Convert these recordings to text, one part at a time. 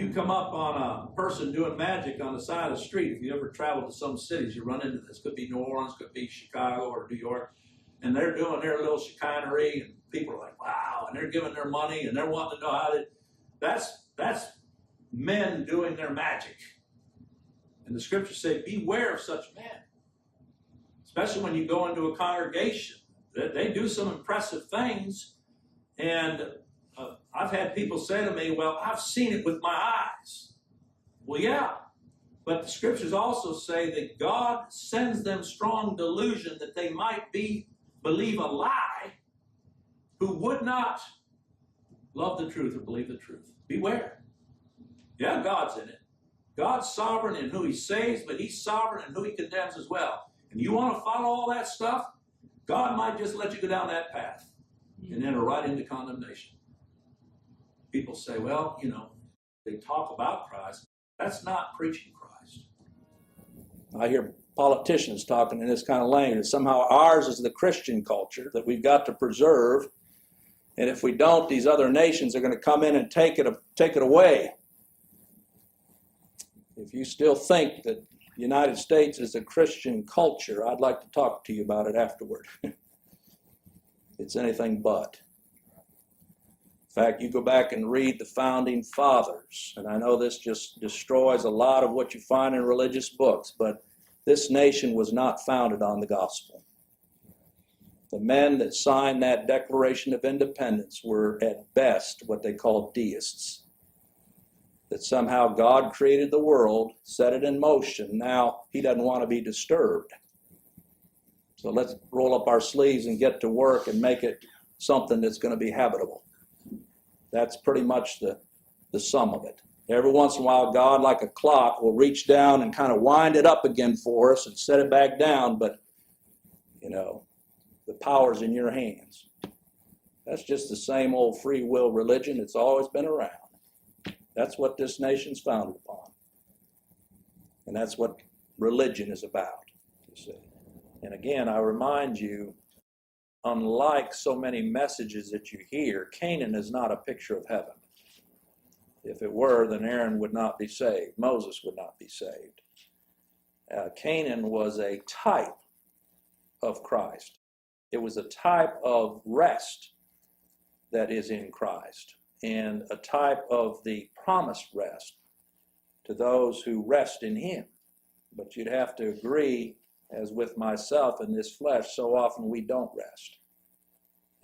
you come up on a person doing magic on the side of the street, if you ever travel to some cities, you run into this. Could be New Orleans, could be Chicago or New York, and they're doing their little chicanery, and people are like, wow, and they're giving their money, and they're wanting to know how to. That's men doing their magic. And the scriptures say, beware of such men. Especially when you go into a congregation. They do some impressive things, and I've had people say to me, well, I've seen it with my eyes. Well, yeah, but the scriptures also say that God sends them strong delusion that they might believe a lie, who would not love the truth or believe the truth. Beware. Yeah, God's in it. God's sovereign in who he saves, but he's sovereign in who he condemns as well. And you want to follow all that stuff, God might just let you go down that path and enter right into condemnation. People say, well, they talk about Christ. That's not preaching Christ. I hear politicians talking in this kind of language. Somehow ours is the Christian culture that we've got to preserve. And if we don't, these other nations are going to come in and take it away. If you still think that the United States is a Christian culture, I'd like to talk to you about it afterward. It's anything but. In fact, you go back and read the founding fathers, and I know this just destroys a lot of what you find in religious books, but this nation was not founded on the gospel. The men that signed that Declaration of Independence were at best what they called deists. That somehow God created the world, set it in motion. Now he doesn't want to be disturbed. So let's roll up our sleeves and get to work and make it something that's going to be habitable. That's pretty much the sum of it. Every once in a while, God, like a clock, will reach down and kind of wind it up again for us and set it back down, but, the power's in your hands. That's just the same old free will religion that's always been around. That's what this nation's founded upon. And that's what religion is about, you see. And again, I remind you, unlike so many messages that you hear, Canaan is not a picture of heaven. If it were, then Aaron would not be saved. Moses would not be saved. Canaan was a type of Christ. It was a type of rest that is in Christ, and a type of the promised rest to those who rest in him. But you'd have to agree, as with myself in this flesh, so often we don't rest.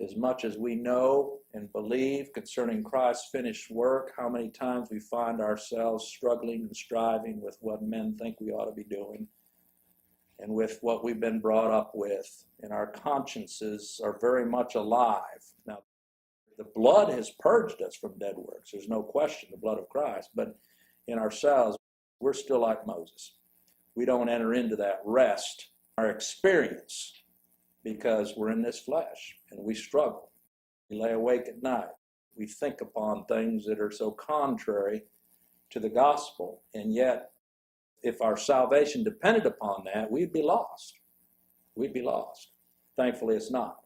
As much as we know and believe concerning Christ's finished work, how many times we find ourselves struggling and striving with what men think we ought to be doing and with what we've been brought up with, and our consciences are very much alive. Now, the blood has purged us from dead works. There's no question, the blood of Christ. But in ourselves, we're still like Moses. We don't enter into that rest, our experience, because we're in this flesh and we struggle. We lay awake at night. We think upon things that are so contrary to the gospel. And yet, if our salvation depended upon that, we'd be lost. We'd be lost. Thankfully, it's not.